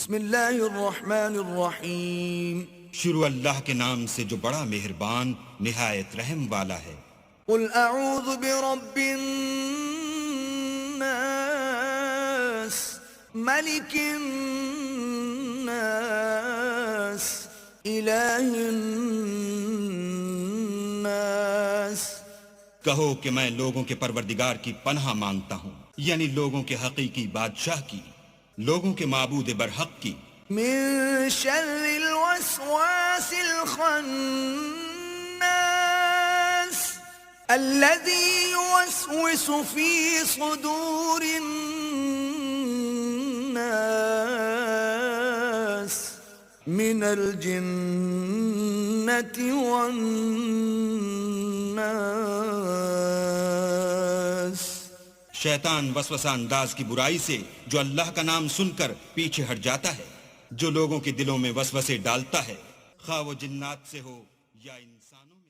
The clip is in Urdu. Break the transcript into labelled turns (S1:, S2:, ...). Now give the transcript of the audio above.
S1: بسم اللہ الرحمن الرحیم
S2: شروع اللہ کے نام سے جو بڑا مہربان نہایت رحم والا ہے۔
S1: قل اعوذ برب الناس ملک الناس الہ الناس۔
S2: کہو کہ میں لوگوں کے پروردگار کی پناہ مانگتا ہوں، یعنی لوگوں کے حقیقی بادشاہ کی، لوگوں کے معبود برحق کی،
S1: من شر الوسواس الخناس الذي يوسوس في صدور الناس من الجنة والناس۔
S2: شیطان وسوسہ انداز کی برائی سے جو اللہ کا نام سن کر پیچھے ہٹ جاتا ہے، جو لوگوں کے دلوں میں وسوسے ڈالتا ہے، خواہ وہ جنات سے ہو یا انسانوں میں۔